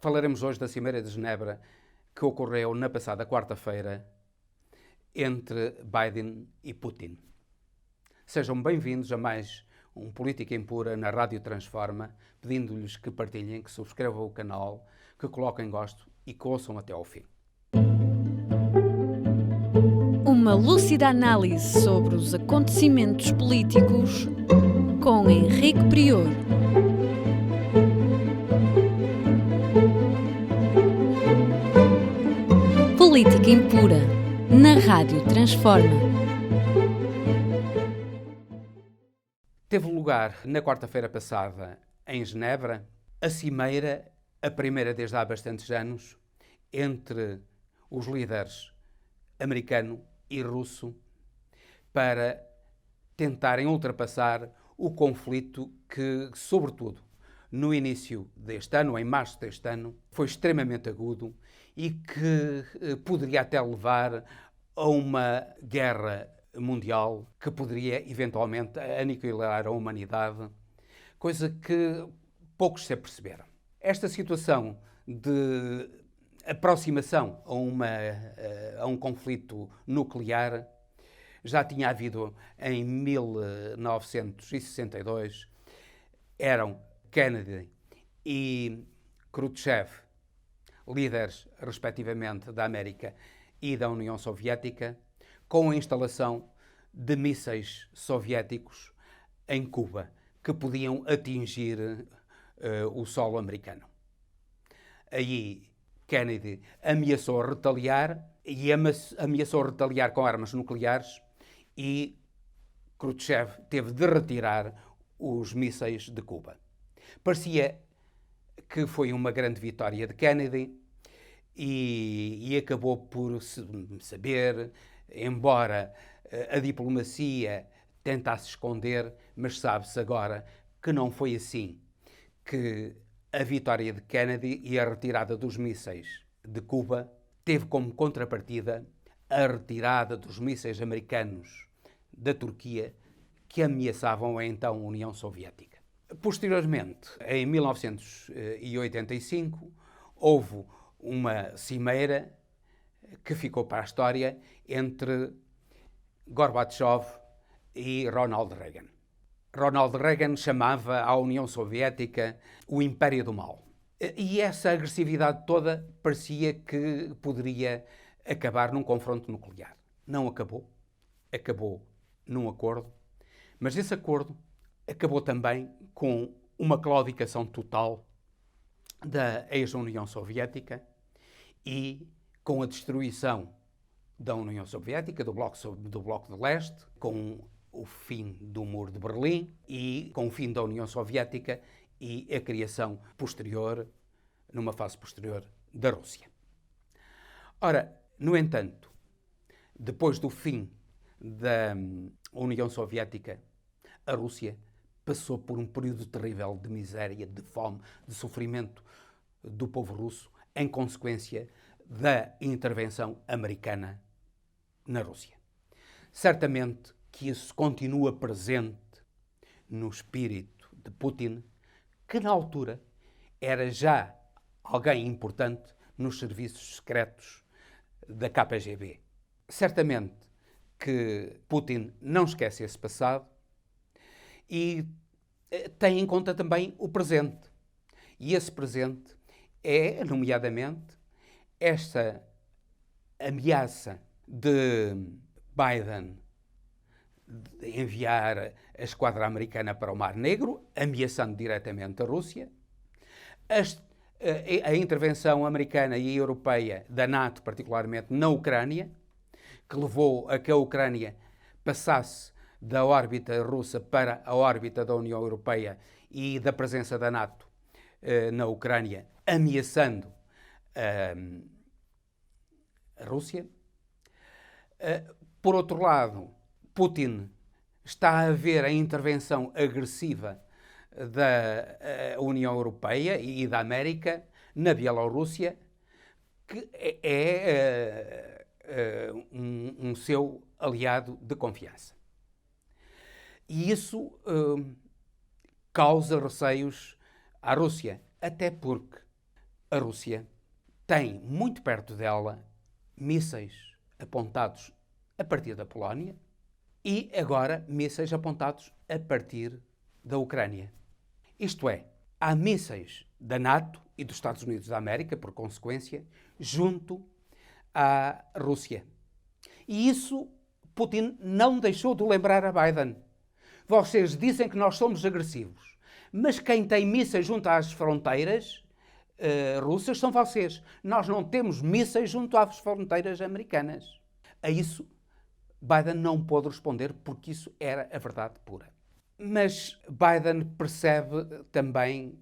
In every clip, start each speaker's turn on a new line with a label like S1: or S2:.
S1: Falaremos hoje da Cimeira de Genebra que ocorreu na passada quarta-feira entre Biden e Putin. Sejam bem-vindos a mais um Política Impura na Rádio Transforma, pedindo-lhes que partilhem, que subscrevam o canal, que coloquem gosto e que ouçam até ao fim.
S2: Uma lúcida análise sobre os acontecimentos políticos com Henrique Prior. Política Impura na Rádio Transforma.
S1: Teve lugar na quarta-feira passada em Genebra a cimeira, a primeira desde há bastantes anos, entre os líderes americano e russo para tentarem ultrapassar o conflito que, sobretudo, no início deste ano, em março deste ano, foi extremamente agudo e que poderia até levar a uma guerra mundial que poderia eventualmente aniquilar a humanidade, coisa que poucos se aperceberam. Esta situação de aproximação a um conflito nuclear já tinha havido em 1962. Eram Kennedy e Khrushchev, líderes, respectivamente, da América e da União Soviética, com a instalação de mísseis soviéticos em Cuba, que podiam atingir o solo americano. Aí Kennedy ameaçou retaliar e ameaçou retaliar com armas nucleares e Khrushchev teve de retirar os mísseis de Cuba. Parecia que foi uma grande vitória de Kennedy e acabou por saber, embora a diplomacia tentasse esconder, mas sabe-se agora que não foi assim, que a vitória de Kennedy e a retirada dos mísseis de Cuba teve como contrapartida a retirada dos mísseis americanos da Turquia que ameaçavam a então União Soviética. Posteriormente, em 1985, houve uma cimeira que ficou para a história entre Gorbachev e Ronald Reagan. Ronald Reagan chamava a União Soviética o Império do Mal. E essa agressividade toda parecia que poderia acabar num confronto nuclear. Não acabou. Acabou num acordo. Mas esse acordo acabou também com uma claudicação total da ex-União Soviética e com a destruição da União Soviética, do Bloco de Leste, com o fim do Muro de Berlim e com o fim da União Soviética e a criação posterior, numa fase posterior, da Rússia. Ora, no entanto, depois do fim da União Soviética, a Rússia passou por um período terrível de miséria, de fome, de sofrimento do povo russo em consequência da intervenção americana na Rússia. Certamente que isso continua presente no espírito de Putin, que na altura era já alguém importante nos serviços secretos da KGB. Certamente que Putin não esquece esse passado e tem em conta também o presente. E esse presente é, nomeadamente, esta ameaça de Biden de enviar a esquadra americana para o Mar Negro, ameaçando diretamente a Rússia, a intervenção americana e europeia, da NATO particularmente, na Ucrânia, que levou a que a Ucrânia passasse da órbita russa para a órbita da União Europeia e da presença da NATO na Ucrânia, ameaçando a Rússia. Por outro lado, Putin está a ver a intervenção agressiva da União Europeia e da América na Bielorrússia, que é um seu aliado de confiança. E isso causa receios à Rússia, até porque a Rússia tem muito perto dela mísseis apontados a partir da Polónia e agora mísseis apontados a partir da Ucrânia. Isto é, há mísseis da NATO e dos Estados Unidos da América, por consequência, junto à Rússia. E isso Putin não deixou de lembrar a Biden. Vocês dizem que nós somos agressivos, mas quem tem mísseis junto às fronteiras russas são vocês. Nós não temos mísseis junto às fronteiras americanas. A isso Biden não pôde responder porque isso era a verdade pura. Mas Biden percebe também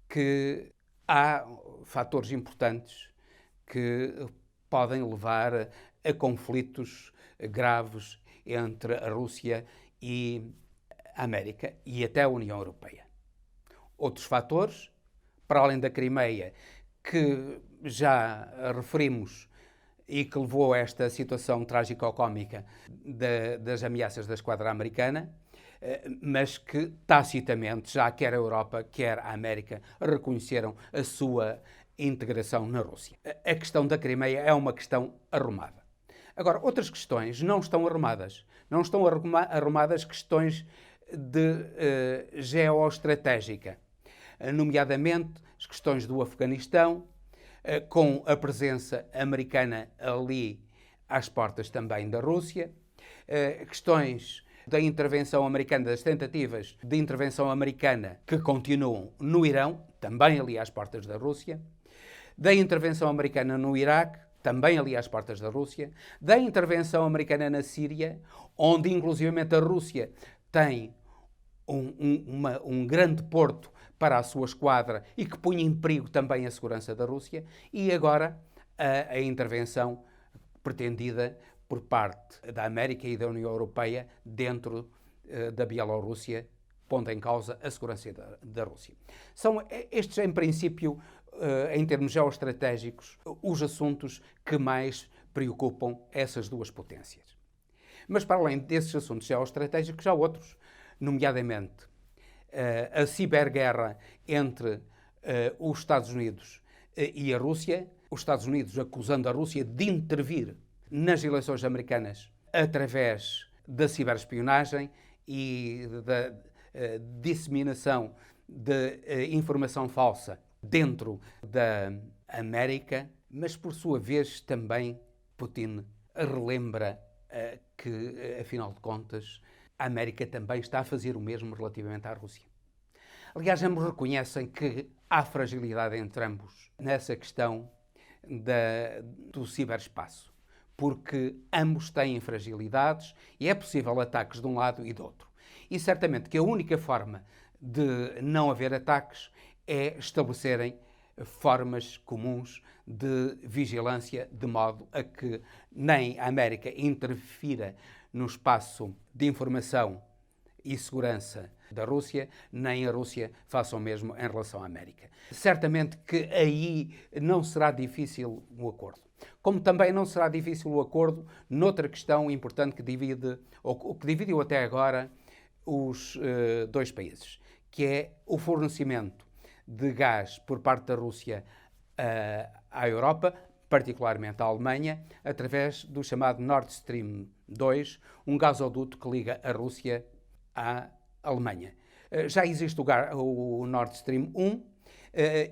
S1: que há fatores importantes que podem levar a conflitos graves entre a Rússia e a América e até a União Europeia. Outros fatores, para além da Crimeia, que já referimos e que levou a esta situação trágico-cómica das ameaças da esquadra americana, mas que tacitamente já quer a Europa, quer a América reconheceram a sua integração na Rússia. A questão da Crimeia é uma questão arrumada. Agora, outras questões não estão arrumadas. Não estão arrumadas questões de geoestratégica, nomeadamente as questões do Afeganistão, com a presença americana ali às portas também da Rússia, questões da intervenção americana, das tentativas de intervenção americana que continuam no Irão, também ali às portas da Rússia, da intervenção americana no Iraque, também ali às portas da Rússia, da intervenção americana na Síria, onde inclusivamente a Rússia tem um grande porto para a sua esquadra e que punha em perigo também a segurança da Rússia, e agora a intervenção pretendida por parte da América e da União Europeia dentro da Bielorrússia, pondo em causa a segurança da Rússia. São estes, em princípio, em termos geoestratégicos, os assuntos que mais preocupam essas duas potências. Mas, para além desses assuntos geoestratégicos, há outros, nomeadamente a ciberguerra entre os Estados Unidos e a Rússia, os Estados Unidos acusando a Rússia de intervir nas eleições americanas através da ciberespionagem e da disseminação de informação falsa dentro da América, mas por sua vez também Putin relembra que, afinal de contas, a América também está a fazer o mesmo relativamente à Rússia. Aliás, ambos reconhecem que há fragilidade entre ambos nessa questão do ciberespaço, porque ambos têm fragilidades e é possível ataques de um lado e do outro. E certamente que a única forma de não haver ataques é estabelecerem formas comuns de vigilância, de modo a que nem a América interfira no espaço de informação e segurança da Rússia, nem a Rússia faça o mesmo em relação à América. Certamente que aí não será difícil o acordo. Como também não será difícil o acordo noutra questão importante que dividiu até agora os dois países, que é o fornecimento de gás por parte da Rússia à Europa, particularmente à Alemanha, através do chamado Nord Stream 2, um gasoduto que liga a Rússia à Alemanha. Já existe o Nord Stream 1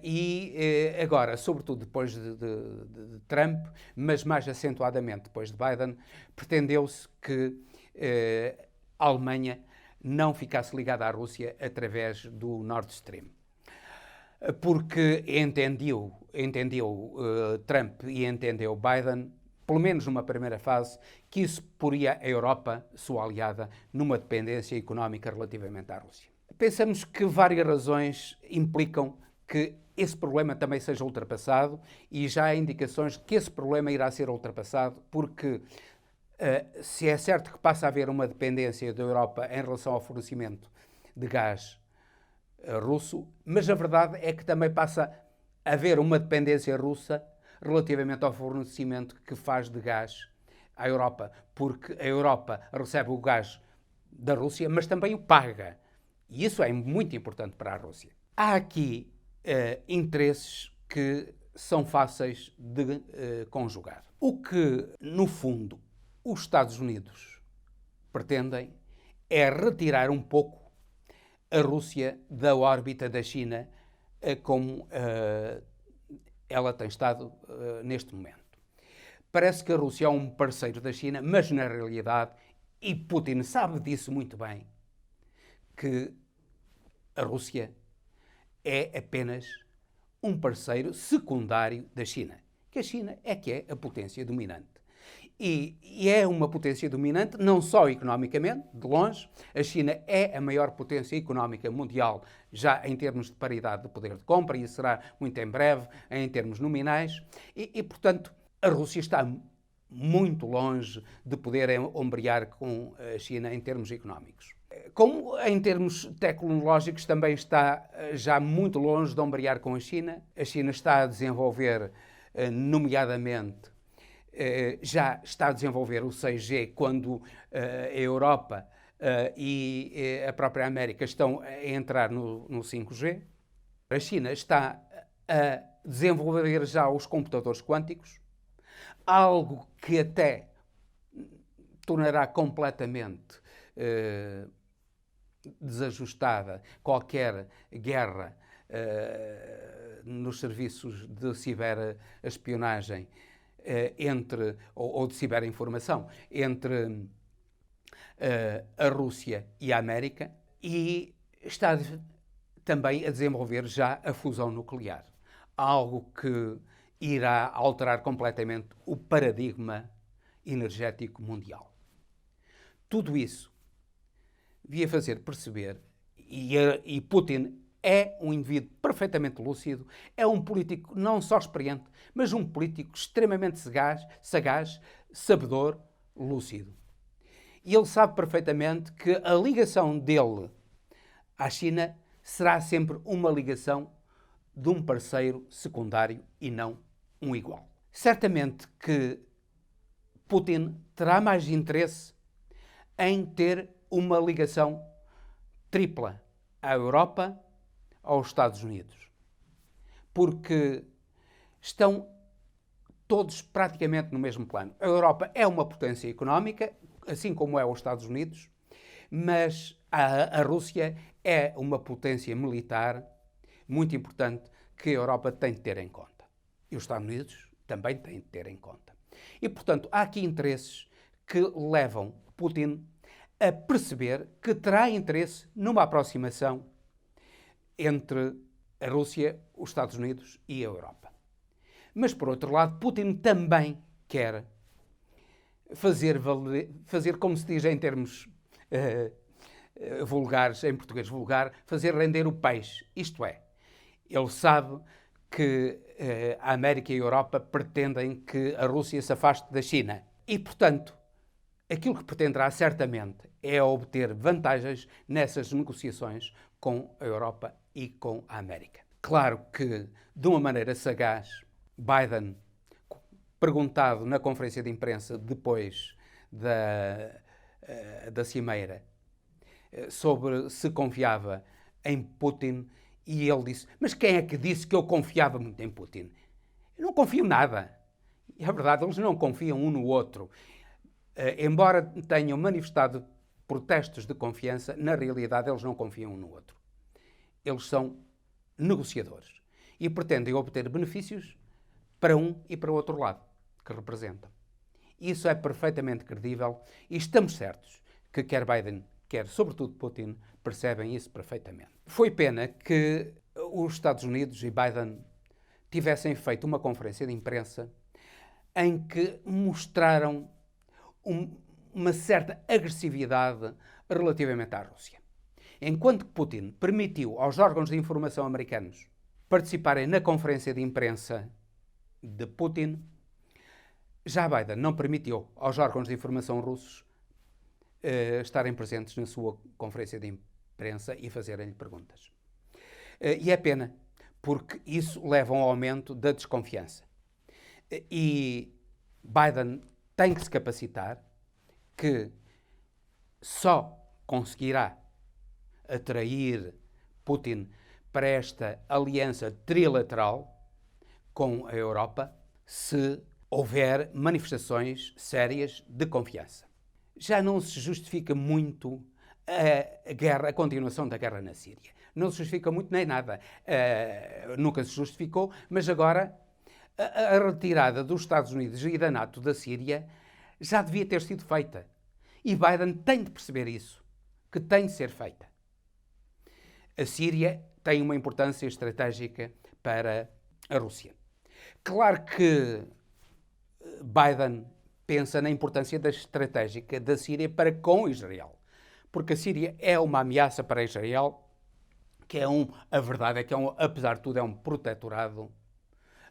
S1: e agora, sobretudo depois de Trump, mas mais acentuadamente depois de Biden, pretendeu-se que a Alemanha não ficasse ligada à Rússia através do Nord Stream. Porque entendeu Trump e entendeu Biden, pelo menos numa primeira fase, que isso poria a Europa, sua aliada, numa dependência económica relativamente à Rússia. Pensamos que várias razões implicam que esse problema também seja ultrapassado e já há indicações de que esse problema irá ser ultrapassado porque se é certo que passa a haver uma dependência da Europa em relação ao fornecimento de gás russo, mas a verdade é que também passa a haver uma dependência russa relativamente ao fornecimento que faz de gás à Europa, porque a Europa recebe o gás da Rússia, mas também o paga. E isso é muito importante para a Rússia. Há aqui interesses que são fáceis de conjugar. O que, no fundo, os Estados Unidos pretendem é retirar um pouco a Rússia da órbita da China, como ela tem estado neste momento. Parece que a Rússia é um parceiro da China, mas na realidade, e Putin sabe disso muito bem, que a Rússia é apenas um parceiro secundário da China, que a China é que é a potência dominante. E é uma potência dominante não só economicamente, de longe, a China é a maior potência económica mundial, já em termos de paridade de poder de compra, e será muito em breve em termos nominais, portanto, a Rússia está muito longe de poder ombrear com a China em termos económicos. Como em termos tecnológicos também está já muito longe de ombrear com a China está a desenvolver, nomeadamente, já está a desenvolver o 6G quando a Europa e a própria América estão a entrar no 5G. A China está a desenvolver já os computadores quânticos, algo que até tornará completamente desajustada qualquer guerra nos serviços de ciberespionagem ou de ciberinformação entre a Rússia e a América, e está também a desenvolver já a fusão nuclear, algo que irá alterar completamente o paradigma energético mundial. Tudo isso devia fazer perceber, e Putin é um indivíduo perfeitamente lúcido, é um político não só experiente, mas um político extremamente sagaz, sabedor, lúcido. E ele sabe perfeitamente que a ligação dele à China será sempre uma ligação de um parceiro secundário e não um igual. Certamente que Putin terá mais interesse em ter uma ligação tripla à Europa, aos Estados Unidos, porque estão todos praticamente no mesmo plano. A Europa é uma potência económica, assim como é os Estados Unidos, mas a Rússia é uma potência militar muito importante que a Europa tem de ter em conta. E os Estados Unidos também têm de ter em conta. E, portanto, há aqui interesses que levam Putin a perceber que terá interesse numa aproximação entre a Rússia, os Estados Unidos e a Europa. Mas, por outro lado, Putin também quer fazer como se diz em termos vulgares, em português vulgar, fazer render o peixe. Isto é, ele sabe que a América e a Europa pretendem que a Rússia se afaste da China. E, portanto, aquilo que pretenderá certamente é obter vantagens nessas negociações com a Europa e com a América. Claro que, de uma maneira sagaz, Biden, perguntado na conferência de imprensa depois da cimeira sobre se confiava em Putin, e ele disse: mas quem é que disse que eu confiava muito em Putin? Eu não confio nada. E é verdade, eles não confiam um no outro. Embora tenham manifestado protestos de confiança, na realidade eles não confiam um no outro. Eles são negociadores e pretendem obter benefícios para um e para o outro lado, que representam. Isso é perfeitamente credível e estamos certos que quer Biden, quer sobretudo Putin, percebem isso perfeitamente. Foi pena que os Estados Unidos e Biden tivessem feito uma conferência de imprensa em que mostraram uma certa agressividade relativamente à Rússia. Enquanto que Putin permitiu aos órgãos de informação americanos participarem na conferência de imprensa de Putin, já Biden não permitiu aos órgãos de informação russos estarem presentes na sua conferência de imprensa e fazerem-lhe perguntas. E é pena, porque isso leva a um aumento da desconfiança. E Biden tem que se capacitar que só conseguirá atrair Putin para esta aliança trilateral com a Europa se houver manifestações sérias de confiança. Já não se justifica muito a continuação da guerra na Síria. Não se justifica muito nem nada. Nunca se justificou, mas agora a retirada dos Estados Unidos e da NATO da Síria já devia ter sido feita. E Biden tem de perceber isso, que tem de ser feita. A Síria tem uma importância estratégica para a Rússia. Claro que Biden pensa na importância estratégica da Síria para com Israel, porque a Síria é uma ameaça para Israel, que a verdade é que apesar de tudo, é um protetorado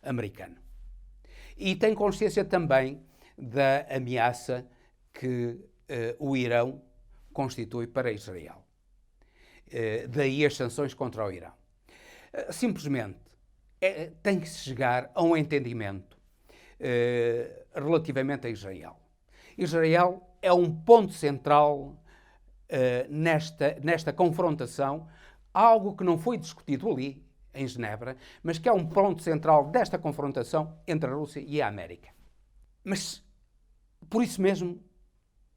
S1: americano. E tem consciência também da ameaça que o Irão constitui para Israel. Daí as sanções contra o Irão. Simplesmente tem que se chegar a um entendimento relativamente a Israel. Israel é um ponto central nesta confrontação, algo que não foi discutido ali, em Genebra, mas que é um ponto central desta confrontação entre a Rússia e a América. Mas, por isso mesmo,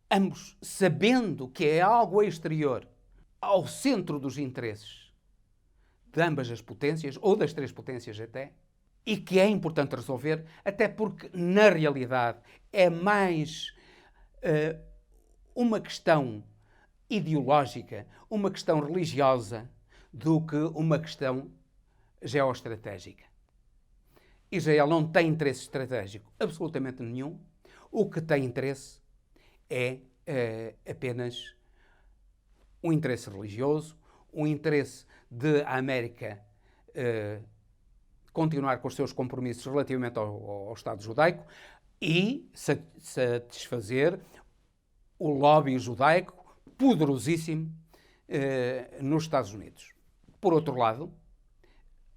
S1: ambos, sabendo que é algo exterior ao centro dos interesses de ambas as potências, ou das três potências até, e que é importante resolver, até porque, na realidade, é mais uma questão ideológica, uma questão religiosa, do que uma questão geoestratégica. Israel não tem interesse estratégico absolutamente nenhum. O que tem interesse é apenas um interesse religioso, um interesse de a América continuar com os seus compromissos relativamente ao Estado judaico e satisfazer o lobby judaico poderosíssimo nos Estados Unidos. Por outro lado,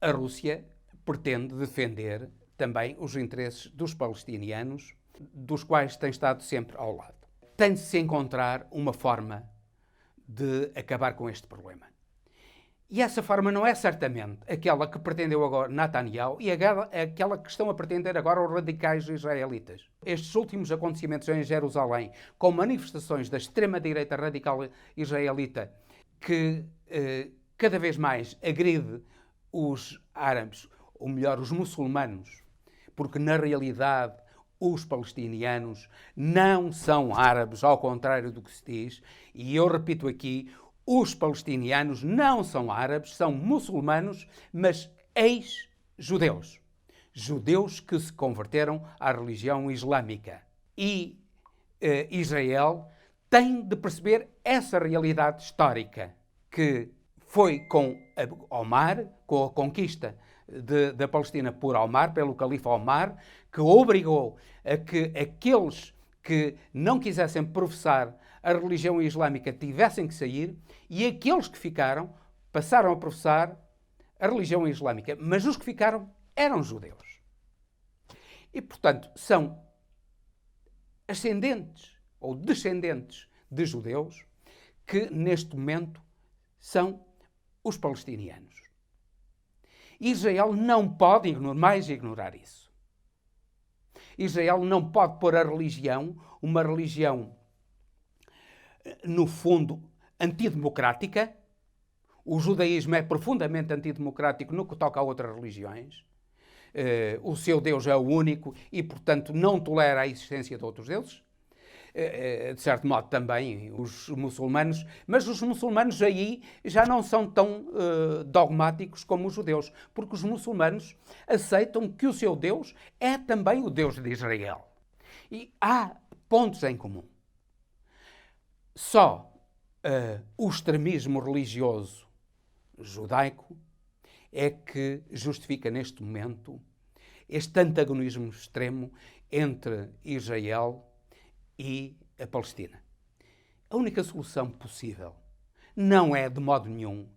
S1: a Rússia pretende defender também os interesses dos palestinianos, dos quais tem estado sempre ao lado. Tem de se encontrar uma forma de acabar com este problema. E essa forma não é certamente aquela que pretendeu agora Netanyahu e aquela que estão a pretender agora os radicais israelitas. Estes últimos acontecimentos em Jerusalém, com manifestações da extrema-direita radical israelita que cada vez mais agride os árabes, ou melhor, os muçulmanos, porque na realidade os palestinianos não são árabes, ao contrário do que se diz, e eu repito aqui, os palestinianos não são árabes, são muçulmanos, mas ex-judeus. Judeus que se converteram à religião islâmica. E Israel tem de perceber essa realidade histórica, que foi com Omar, com a conquista da Palestina por Omar, pelo califa Omar, que obrigou a que aqueles que não quisessem professar a religião islâmica tivessem que sair, e aqueles que ficaram passaram a professar a religião islâmica, mas os que ficaram eram judeus. E, portanto, são ascendentes ou descendentes de judeus que, neste momento, são os palestinianos. Israel não pode mais ignorar isso. Israel não pode pôr a religião, uma religião, no fundo, antidemocrática. O judaísmo é profundamente antidemocrático no que toca a outras religiões. O seu Deus é o único e, portanto, não tolera a existência de outros deuses. De certo modo também os muçulmanos, mas os muçulmanos aí já não são tão dogmáticos como os judeus, porque os muçulmanos aceitam que o seu Deus é também o Deus de Israel. E há pontos em comum. Só o extremismo religioso judaico é que justifica neste momento este antagonismo extremo entre Israel e a Palestina. A única solução possível não é, de modo nenhum,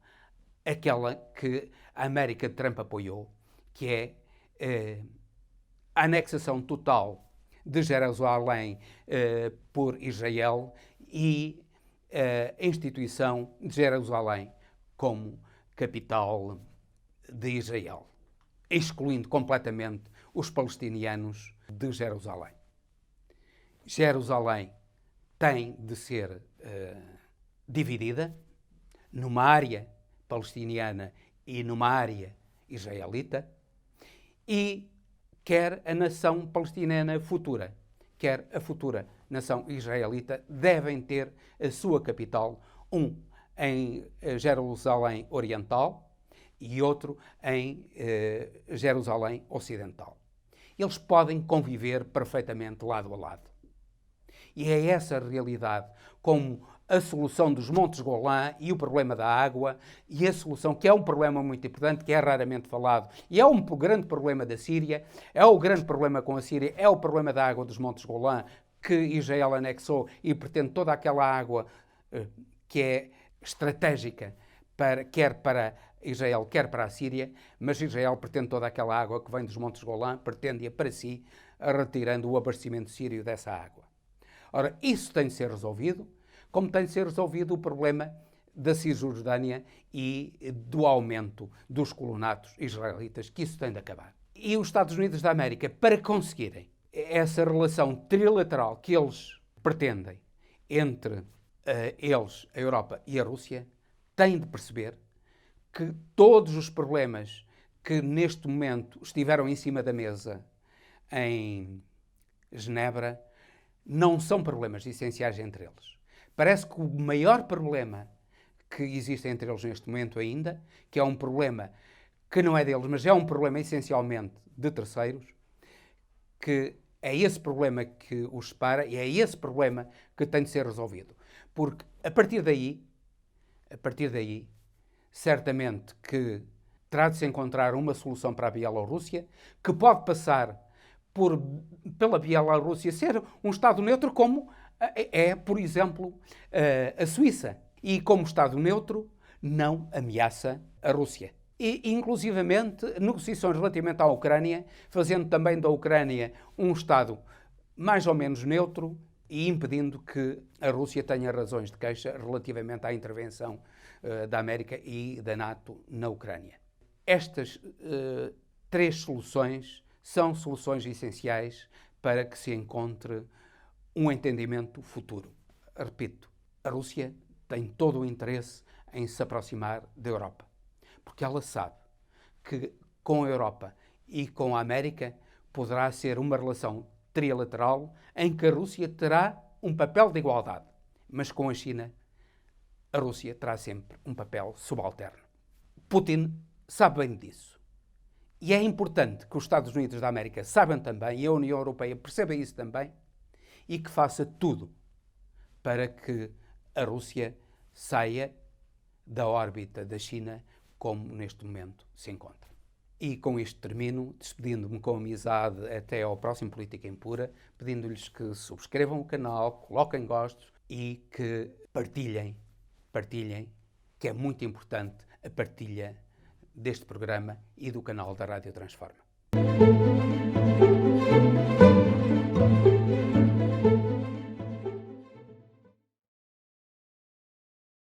S1: aquela que a América de Trump apoiou, que é a anexação total de Jerusalém por Israel e a instituição de Jerusalém como capital de Israel. excluindo completamente os palestinianos de Jerusalém. Jerusalém tem de ser dividida numa área palestiniana e numa área israelita, e quer a nação palestiniana futura, quer a futura nação israelita, devem ter a sua capital, um em Jerusalém Oriental e outro em Jerusalém Ocidental. Eles podem conviver perfeitamente lado a lado. E é essa a realidade, como a solução dos Montes Golã e o problema da água, e a solução, que é um problema muito importante, que é raramente falado, e é um grande problema da Síria, é o grande problema com a Síria, é o problema da água dos Montes Golã, que Israel anexou e pretende toda aquela água que é estratégica, quer para Israel, quer para a Síria, mas Israel pretende toda aquela água que vem dos Montes Golã, pretende-a para si, retirando o abastecimento sírio dessa água. Ora, isso tem de ser resolvido, como tem de ser resolvido o problema da Cisjordânia e do aumento dos colonatos israelitas, que isso tem de acabar. E os Estados Unidos da América, para conseguirem essa relação trilateral que eles pretendem entre eles, a Europa e a Rússia, têm de perceber que todos os problemas que neste momento estiveram em cima da mesa em Genebra não são problemas essenciais entre eles. Parece que o maior problema que existe entre eles neste momento ainda, que é um problema que não é deles, mas é um problema essencialmente de terceiros, que é esse problema que os separa e é esse problema que tem de ser resolvido. Porque a partir daí, certamente que terá de se encontrar uma solução para a Bielorrússia, que pode passar pela Bielorrússia ser um Estado neutro, como é, por exemplo, a Suíça. E como Estado neutro, não ameaça a Rússia. E, inclusivamente, negociações relativamente à Ucrânia, fazendo também da Ucrânia um Estado mais ou menos neutro e impedindo que a Rússia tenha razões de queixa relativamente à intervenção da América e da NATO na Ucrânia. Estas três soluções são soluções essenciais para que se encontre um entendimento futuro. Repito, a Rússia tem todo o interesse em se aproximar da Europa, porque ela sabe que com a Europa e com a América poderá ser uma relação trilateral em que a Rússia terá um papel de igualdade, mas com a China a Rússia terá sempre um papel subalterno. Putin sabe bem disso. E é importante que os Estados Unidos da América saibam também, e a União Europeia perceba isso também, e que faça tudo para que a Rússia saia da órbita da China como neste momento se encontra. E com isto termino, despedindo-me com amizade até ao próximo Política Impura, pedindo-lhes que subscrevam o canal, coloquem gostos e que partilhem, que é muito importante a partilha deste programa e do canal da Rádio Transforma.